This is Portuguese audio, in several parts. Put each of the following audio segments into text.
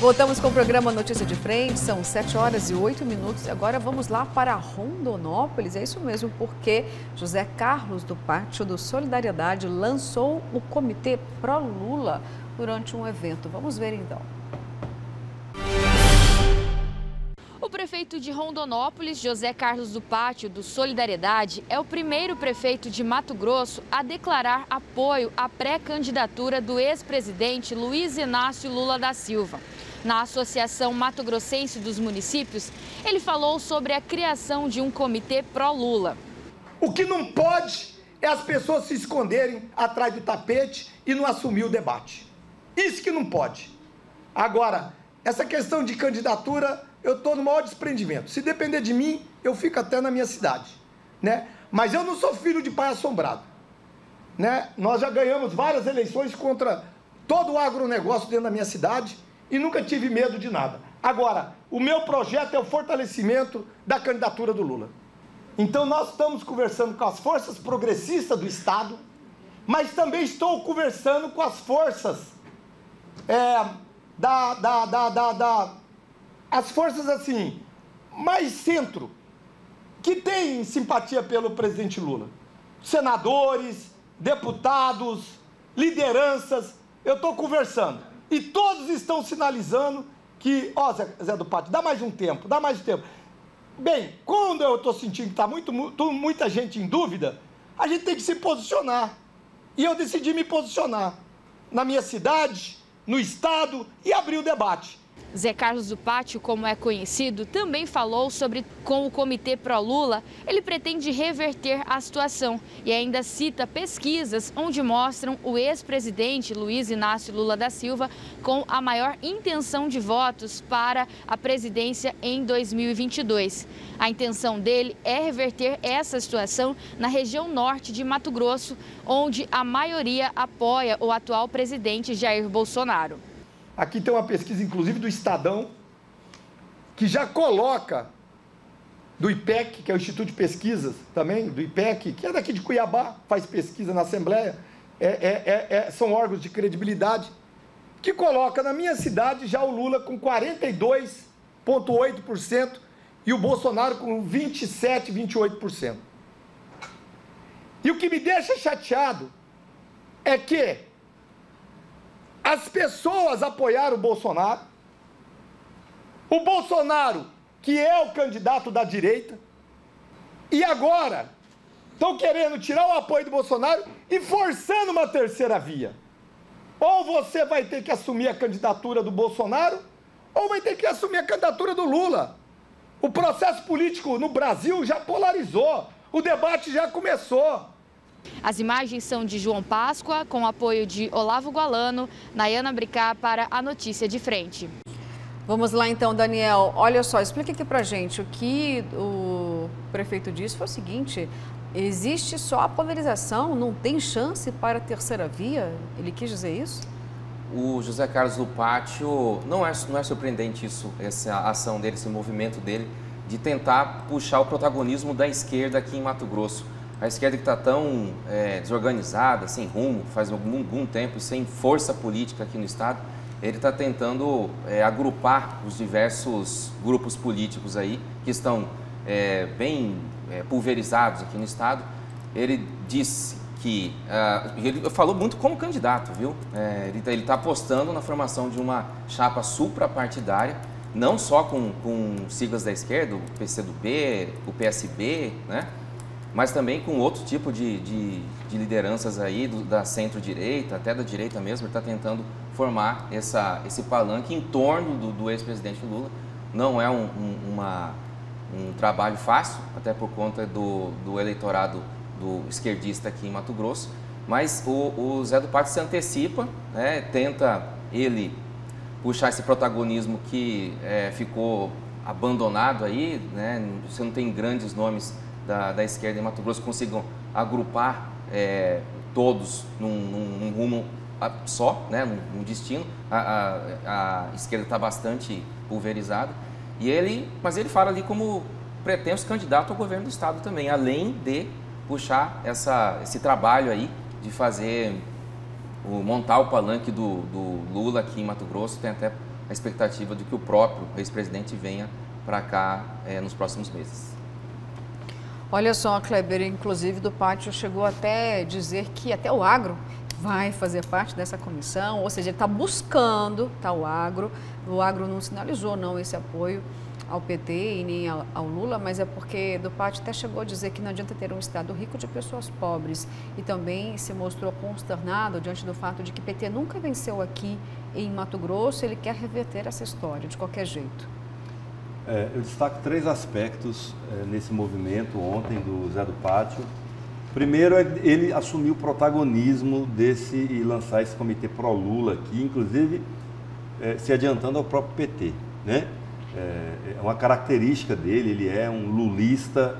Voltamos com o programa Notícia de Frente, são 7h08. Agora vamos lá para Rondonópolis, é isso mesmo, porque José Carlos do Pátio do Solidariedade lançou o Comitê Pró-Lula durante um evento. Vamos ver então. O prefeito de Rondonópolis, José Carlos do Pátio do Solidariedade, é o primeiro prefeito de Mato Grosso a declarar apoio à pré-candidatura do ex-presidente Luiz Inácio Lula da Silva. Na Associação Mato Grossense dos Municípios, ele falou sobre a criação de um comitê pró-Lula. O que não pode é as pessoas se esconderem atrás do tapete e não assumir o debate. Isso que não pode. Agora, essa questão de candidatura, eu estou no maior desprendimento. Se depender de mim, eu fico até na minha cidade, né? Mas eu não sou filho de pai assombrado, né? Nós já ganhamos várias eleições contra todo o agronegócio dentro da minha cidade e nunca tive medo de nada. Agora, o meu projeto é o fortalecimento da candidatura do Lula. Então nós estamos conversando com as forças progressistas do Estado, mas também estou conversando com as forças as forças assim, mais centro, que têm simpatia pelo presidente Lula. Senadores, deputados, lideranças, eu estou conversando. E todos estão sinalizando que, ó, Zé do Pátio, dá mais um tempo, dá mais um tempo. Bem, quando eu estou sentindo que está muita gente em dúvida, a gente tem que se posicionar. E eu decidi me posicionar na minha cidade, no Estado, e abrir o debate. Zé Carlos do Pátio, como é conhecido, também falou sobre com o Comitê Pró-Lula, ele pretende reverter a situação e ainda cita pesquisas onde mostram o ex-presidente Luiz Inácio Lula da Silva com a maior intenção de votos para a presidência em 2022. A intenção dele é reverter essa situação na região norte de Mato Grosso, onde a maioria apoia o atual presidente Jair Bolsonaro. Aqui tem uma pesquisa, inclusive, do Estadão, que já coloca, do IPEC, que é o Instituto de Pesquisas também, do IPEC, que é daqui de Cuiabá, faz pesquisa na Assembleia, são órgãos de credibilidade, que coloca na minha cidade já o Lula com 42,8% e o Bolsonaro com 27%, 28%. E o que me deixa chateado é que as pessoas apoiaram o Bolsonaro, que é o candidato da direita, e agora estão querendo tirar o apoio do Bolsonaro e forçando uma terceira via. Ou você vai ter que assumir a candidatura do Bolsonaro, ou vai ter que assumir a candidatura do Lula. O processo político no Brasil já polarizou, o debate já começou. As imagens são de João Páscoa, com apoio de Olavo Gualano, Nayana Bricá para a Notícia de Frente. Vamos lá então, Daniel. Olha só, explica aqui pra gente. O que o prefeito disse foi o seguinte: existe só a polarização, não tem chance para a terceira via? Ele quis dizer isso? O José Carlos do Pátio, não é surpreendente isso, essa ação dele, esse movimento dele, de tentar puxar o protagonismo da esquerda aqui em Mato Grosso. A esquerda que está tão desorganizada, sem rumo, faz algum tempo, sem força política aqui no Estado, ele está tentando agrupar os diversos grupos políticos aí, que estão bem pulverizados aqui no Estado. Ele disse que... ele falou muito como candidato, viu? Ele está apostando na formação de uma chapa suprapartidária, não só com siglas da esquerda, o PCdoB, o PSB, né? Mas também com outro tipo de lideranças aí, da centro-direita, até da direita mesmo. Ele está tentando formar esse palanque em torno do ex-presidente Lula. Não é um trabalho fácil, até por conta do eleitorado do esquerdista aqui em Mato Grosso, mas o Zé do Pátio se antecipa, né, tenta ele puxar esse protagonismo que ficou abandonado aí, né? Você não tem grandes nomes da esquerda em Mato Grosso que consigam agrupar todos num rumo só, né, num destino. A esquerda está bastante pulverizada, mas ele fala ali como pretenso candidato ao governo do Estado também, além de puxar esse trabalho aí de montar o palanque do Lula aqui em Mato Grosso. Tem até a expectativa de que o próprio ex-presidente venha para cá nos próximos meses. Olha só, Kleber, inclusive do Pátio chegou até dizer que até o agro vai fazer parte dessa comissão, ou seja, ele está buscando, o agro não sinalizou não esse apoio ao PT e nem ao Lula, mas é porque do Pátio até chegou a dizer que não adianta ter um estado rico de pessoas pobres e também se mostrou consternado diante do fato de que PT nunca venceu aqui em Mato Grosso, ele quer reverter essa história de qualquer jeito. Eu destaco 3 aspectos nesse movimento ontem do Zé do Pátio. Primeiro, ele assumiu o protagonismo e lançar esse comitê pró-Lula aqui, inclusive se adiantando ao próprio PT, né? É uma característica dele, ele é um lulista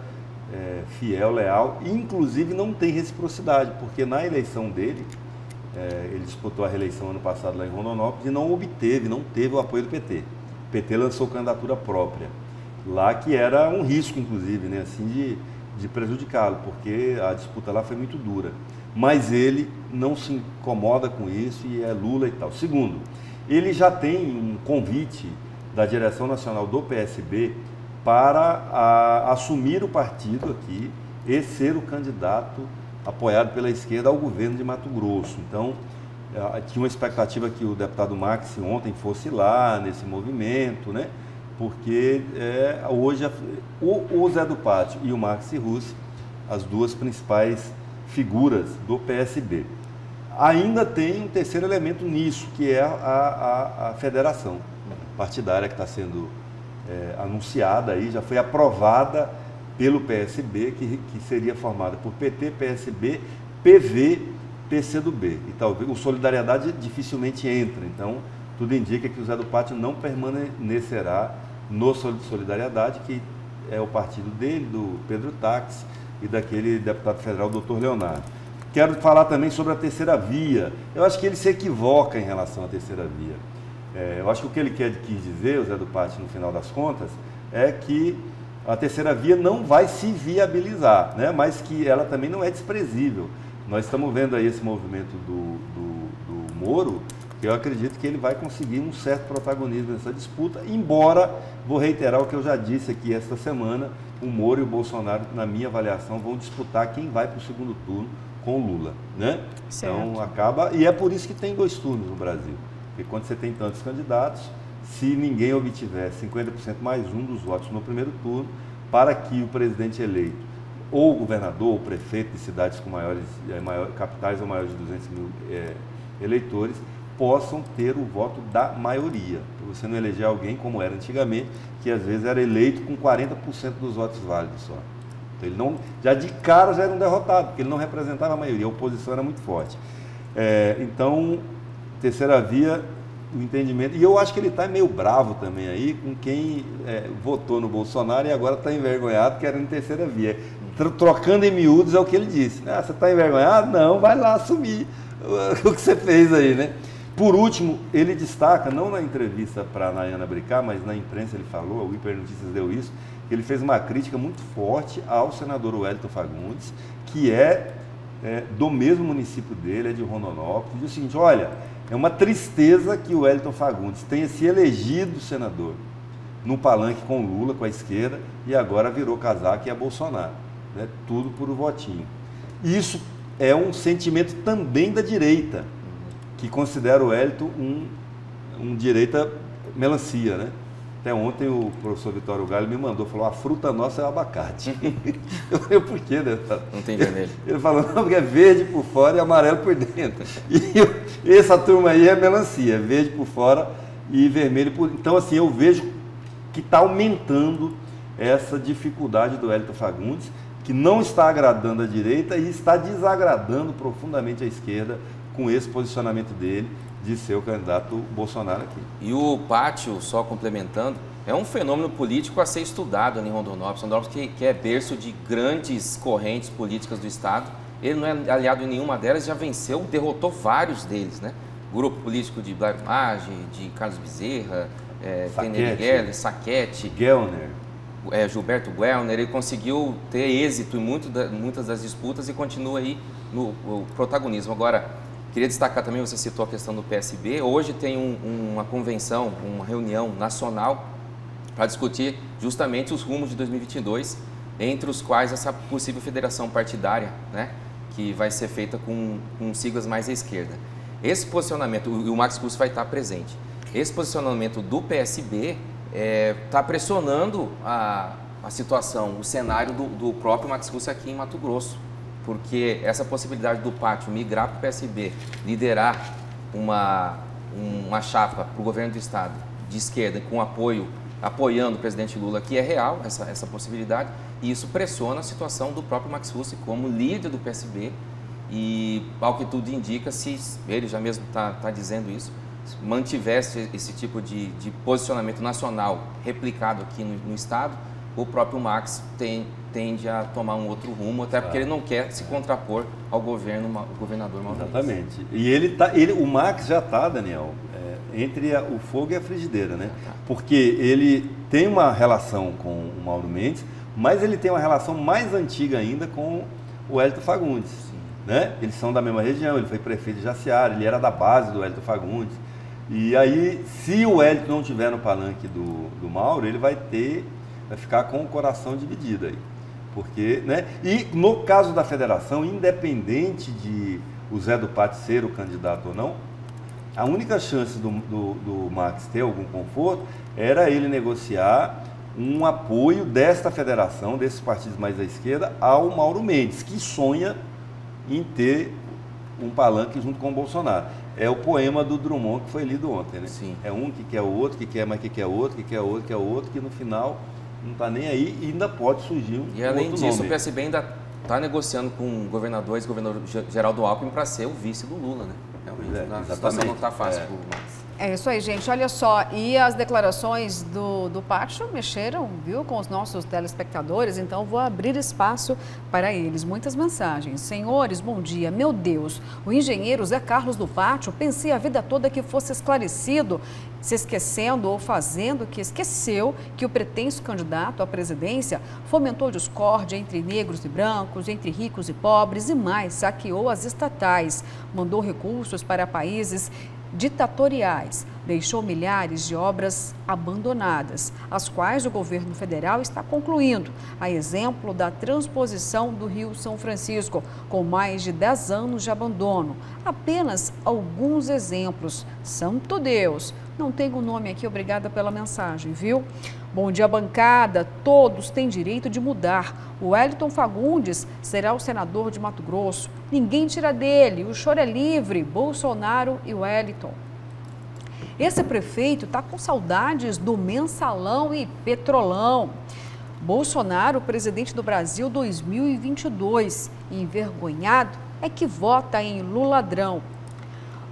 fiel, leal, e inclusive não tem reciprocidade, porque na eleição dele, ele disputou a reeleição ano passado lá em Rondonópolis e não teve o apoio do PT. O PT lançou candidatura própria, lá que era um risco, inclusive, né, assim, de prejudicá-lo, porque a disputa lá foi muito dura. Mas ele não se incomoda com isso e é Lula e tal. Segundo, ele já tem um convite da direção nacional do PSB para assumir o partido aqui e ser o candidato apoiado pela esquerda ao governo de Mato Grosso. Então, tinha uma expectativa que o deputado Maxi ontem fosse lá nesse movimento, né? Porque hoje o Zé do Pátio e o Maxi Russi, as duas principais figuras do PSB. Ainda tem um terceiro elemento nisso, que é a federação partidária que está sendo anunciada aí, já foi aprovada pelo PSB, que seria formada por PT, PSB, PV, PCdoB. E talvez o Solidariedade dificilmente entra, então tudo indica que o Zé do Pátio não permanecerá no Solidariedade, que é o partido dele, do Pedro Táxi e daquele deputado federal, doutor Leonardo. Quero falar também sobre a terceira via. Eu acho que ele se equivoca em relação à terceira via. Eu acho que o que ele quis dizer, o Zé do Pátio, no final das contas, é que a terceira via não vai se viabilizar, né? Mas que ela também não é desprezível. Nós estamos vendo aí esse movimento do Moro, que eu acredito que ele vai conseguir um certo protagonismo nessa disputa, embora, vou reiterar o que eu já disse aqui esta semana, o Moro e o Bolsonaro, na minha avaliação, vão disputar quem vai para o segundo turno com o Lula, né? Certo. Então acaba, e é por isso que tem 2 turnos no Brasil, porque quando você tem tantos candidatos, se ninguém obtiver 50% mais um dos votos no primeiro turno, para que o presidente eleito, ou o governador, ou o prefeito de cidades com capitais ou maiores de 200 mil eleitores, possam ter o voto da maioria. Para você não eleger alguém, como era antigamente, que às vezes era eleito com 40% dos votos válidos só. Então, ele não, já de cara já era um derrotado, porque ele não representava a maioria, a oposição era muito forte. Então, terceira via, o entendimento, e eu acho que ele está meio bravo também aí com quem votou no Bolsonaro e agora está envergonhado querendo terceira via. Trocando em miúdos é o que ele disse. Você está envergonhado? Não, vai lá assumir o que você fez aí, né? Por último, ele destaca, não na entrevista para a Nayana Bricá, mas na imprensa ele falou, o Hiper Notícias deu isso, que ele fez uma crítica muito forte ao senador Wellington Fagundes, que do mesmo município dele, é de Rondonópolis, e diz o seguinte: olha, é uma tristeza que o Wellington Fagundes tenha se elegido senador no palanque com Lula, com a esquerda, e agora virou casaco e é Bolsonaro, né? Tudo por um votinho. Isso é um sentimento também da direita, que considera o Wellington um direita melancia, né? Até ontem o professor Vitório Galho me mandou, falou: a fruta nossa é o abacate. Eu falei: por quê, né? Não tem vermelho. Ele falou: não, porque é verde por fora e amarelo por dentro. E essa turma aí é melancia, verde por fora e vermelho por... Então, assim, eu vejo que está aumentando essa dificuldade do Wellington Fagundes, que não está agradando a direita e está desagradando profundamente a esquerda com esse posicionamento dele de ser o candidato Bolsonaro aqui. E o Pátio, só complementando, é um fenômeno político a ser estudado em Rondonópolis. Rondonópolis que é berço de grandes correntes políticas do Estado. Ele não é aliado em nenhuma delas, já venceu, derrotou vários deles, né? Grupo político de Blair Maggi, de Carlos Bezerra, Tener Saquete, Gellner. Gilberto Gellner. Ele conseguiu ter êxito em muitas das disputas e continua aí no protagonismo. Agora, Queria destacar também, você citou a questão do PSB, hoje tem uma convenção, uma reunião nacional para discutir justamente os rumos de 2022, entre os quais essa possível federação partidária, né, que vai ser feita com siglas mais à esquerda. Esse posicionamento, e o Max Russo vai estar presente, esse posicionamento do PSB está pressionando a situação, o cenário do próprio Max Russo aqui em Mato Grosso, porque essa possibilidade do Pátio migrar para o PSB, liderar uma chapa para o governo do estado de esquerda com apoiando o presidente Lula, que é real essa possibilidade, e isso pressiona a situação do próprio Max Russo como líder do PSB, e ao que tudo indica, se ele já mesmo está dizendo isso, mantivesse esse tipo de posicionamento nacional replicado aqui no estado, o próprio Max tende a tomar um outro rumo, até porque ele não quer se contrapor ao governador Mauro Mendes. Exatamente. E o Max já está, Daniel, entre o fogo e a frigideira, né? Porque ele tem uma relação com o Mauro Mendes, mas ele tem uma relação mais antiga ainda com o Hélito Fagundes, né? Eles são da mesma região, ele foi prefeito de Jaciara, ele era da base do Hélito Fagundes. E aí, se o Hélito não estiver no palanque do Mauro, ele vai ficar com o coração dividido aí. Porque, né? E no caso da federação, independente de o Zé do Pátio ser o candidato ou não, a única chance do Max ter algum conforto era ele negociar um apoio desta federação, desses partidos mais à esquerda, ao Mauro Mendes, que sonha em ter um palanque junto com o Bolsonaro. É o poema do Drummond que foi lido ontem, né? Sim. É um que quer o outro, que quer mais que quer outro, que quer outro, que quer outro, que no final não está nem aí e ainda pode surgir um E além outro disso, nome. o PSB ainda está negociando com o governador Geraldo Alckmin para ser o vice do Lula, né? Realmente, a situação não está fácil para o Max. É isso aí, gente. Olha só, e as declarações do Pátio mexeram, viu, com os nossos telespectadores, então vou abrir espaço para eles. Muitas mensagens. Senhores, bom dia. Meu Deus, o engenheiro Zé Carlos do Pátio, pensei a vida toda que fosse esclarecido, se esquecendo ou fazendo que esqueceu que o pretenso candidato à presidência fomentou discórdia entre negros e brancos, entre ricos e pobres e mais, saqueou as estatais, mandou recursos para países ditatoriais, deixou milhares de obras abandonadas, as quais o governo federal está concluindo, a exemplo da transposição do Rio São Francisco, com mais de 10 anos de abandono. Apenas alguns exemplos. Santo Deus! Não tenho o nome aqui, obrigada pela mensagem, viu? Bom dia, bancada. Todos têm direito de mudar. O Wellington Fagundes será o senador de Mato Grosso. Ninguém tira dele. O choro é livre. Bolsonaro e Wellington. Esse prefeito está com saudades do mensalão e petrolão. Bolsonaro, presidente do Brasil 2022. Envergonhado é que vota em Luladrão.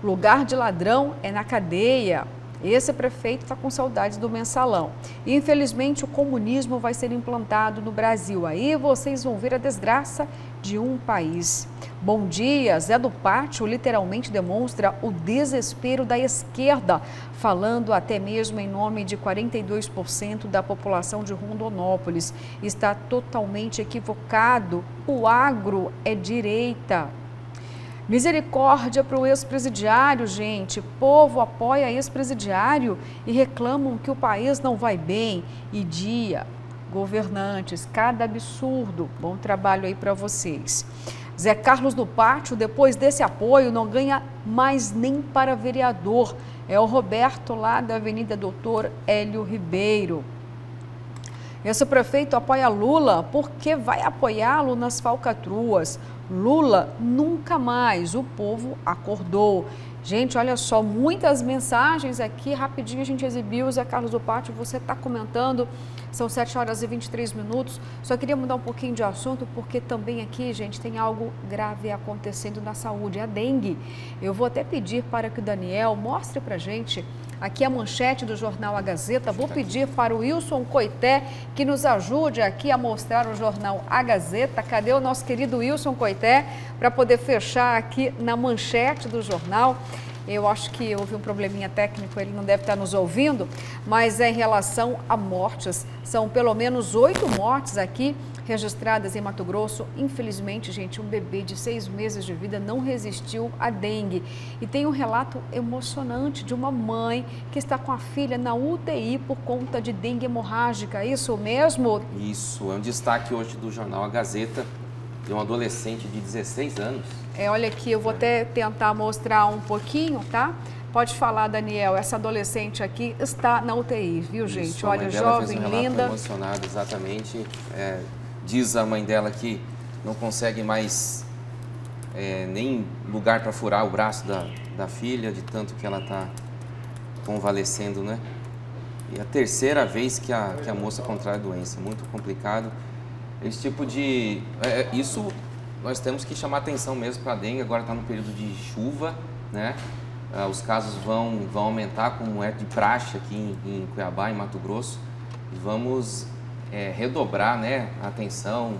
Lugar de ladrão é na cadeia. Esse prefeito está com saudades do mensalão. E, infelizmente, o comunismo vai ser implantado no Brasil. Aí vocês vão ver a desgraça de um país. Bom dia, Zé do Pátio literalmente demonstra o desespero da esquerda, falando até mesmo em nome de 42% da população de Rondonópolis. Está totalmente equivocado. O agro é direita. Misericórdia para o ex-presidiário, gente. Povo apoia ex-presidiário e reclamam que o país não vai bem. E dia, governantes, cada absurdo. Bom trabalho aí para vocês. Zé Carlos do Pátio, depois desse apoio, não ganha mais nem para vereador. É o Roberto lá da Avenida Doutor Hélio Ribeiro. Esse prefeito apoia Lula porque vai apoiá-lo nas falcatruas. Lula nunca mais, o povo acordou. Gente, olha só, muitas mensagens aqui, rapidinho a gente exibiu. Zé Carlos do Pátio, você está comentando, são 7 horas e 23 minutos. Só queria mudar um pouquinho de assunto, porque também aqui, gente, tem algo grave acontecendo na saúde, a dengue. Eu vou até pedir para que o Daniel mostre para a gente aqui a manchete do jornal A Gazeta. Vou pedir para o Wilson Coité que nos ajude aqui a mostrar o jornal A Gazeta. Cadê o nosso querido Wilson Coité para poder fechar aqui na manchete do jornal? Eu acho que houve um probleminha técnico, ele não deve estar nos ouvindo, mas é em relação a mortes. São pelo menos 8 mortes aqui registradas em Mato Grosso. Infelizmente, gente, um bebê de 6 meses de vida não resistiu à dengue. E tem um relato emocionante de uma mãe que está com a filha na UTI por conta de dengue hemorrágica. Isso mesmo? Isso, é um destaque hoje do jornal A Gazeta, de um adolescente de 16 anos. Olha aqui, eu vou até tentar mostrar um pouquinho, tá? Pode falar, Daniel, essa adolescente aqui está na UTI, viu, gente? Isso, olha, jovem, linda. Emocionada, exatamente. Diz a mãe dela que não consegue mais nem lugar para furar o braço da filha, de tanto que ela está convalescendo, né? E a terceira vez que a moça contrai a doença, muito complicado. Esse tipo de... isso nós temos que chamar atenção mesmo para a dengue, agora está no período de chuva, né? Os casos vão aumentar, como é de praxe aqui em Cuiabá, em Mato Grosso. E vamos redobrar, né, a atenção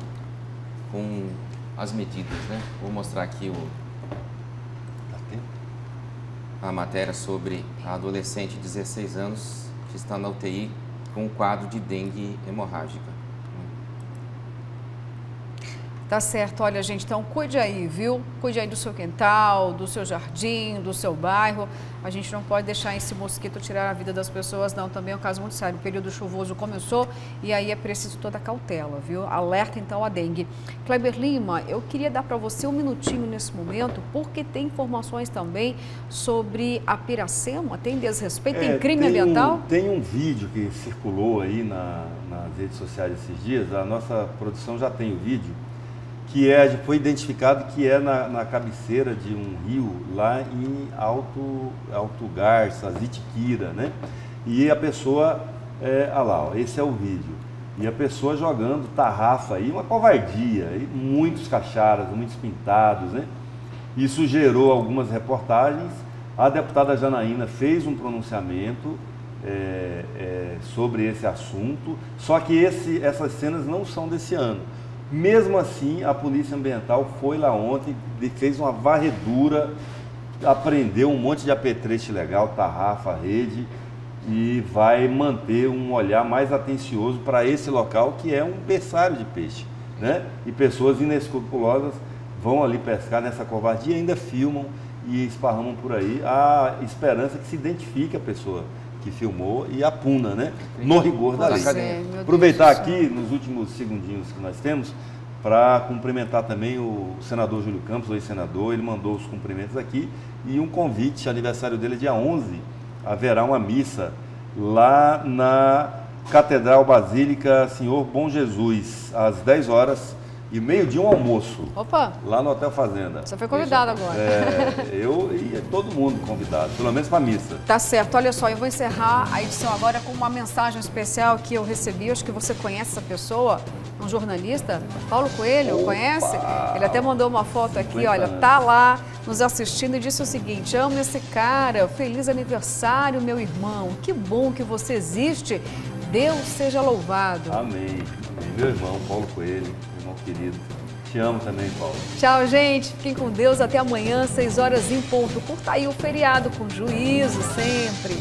com as medidas, né? Vou mostrar aqui a matéria sobre a adolescente de 16 anos que está na UTI com um quadro de dengue hemorrágica. Tá certo, olha, gente, então cuide aí, viu? Cuide aí do seu quintal, do seu jardim, do seu bairro. A gente não pode deixar esse mosquito tirar a vida das pessoas, não. Também é um caso muito sério. O período chuvoso começou e aí é preciso toda a cautela, viu? Alerta, então, a dengue. Kleber Lima, eu queria dar para você um minutinho nesse momento, porque tem informações também sobre a Piracema. Tem desrespeito, tem crime ambiental? Tem um vídeo que circulou aí nas redes sociais esses dias. A nossa produção já tem o vídeo. Que foi identificado que é na cabeceira de um rio lá em Alto Garças, Itiquira, né? E a pessoa, olha lá, ó, esse é o vídeo. E a pessoa jogando tarrafa aí, uma covardia, e muitos cacharas, muitos pintados, né? Isso gerou algumas reportagens. A deputada Janaína fez um pronunciamento sobre esse assunto, só que essas cenas não são desse ano. Mesmo assim, a Polícia Ambiental foi lá ontem, fez uma varredura, apreendeu um monte de apetrecho ilegal, tarrafa, rede, e vai manter um olhar mais atencioso para esse local, que é um berçário de peixe, né? E pessoas inescrupulosas vão ali pescar nessa covardia, ainda filmam e esparramam por aí a esperança que se identifique a pessoa que filmou e a puna, né? No rigor da lei. Aproveitar aqui, nos últimos segundinhos que nós temos, para cumprimentar também o senador Júlio Campos, o ex-senador. Ele mandou os cumprimentos aqui e um convite, aniversário dele é dia 11, haverá uma missa lá na Catedral Basílica Senhor Bom Jesus, às 10 horas. E meio-dia um almoço. Opa! Lá no Hotel Fazenda. Você foi convidado agora. Eu e todo mundo convidado, pelo menos para a missa. Tá certo. Olha só, eu vou encerrar a edição agora com uma mensagem especial que eu recebi. Acho que você conhece essa pessoa, um jornalista, Paulo Coelho, conhece? Ele até mandou uma foto aqui, olha, tá lá nos assistindo e disse o seguinte: amo esse cara, feliz aniversário, meu irmão. Que bom que você existe. Deus seja louvado. Amém. Meu irmão, Paulo Coelho, irmão querido. Te amo também, Paulo. Tchau, gente. Fiquem com Deus. Até amanhã, 6 horas em ponto. Curta aí o feriado com juízo sempre.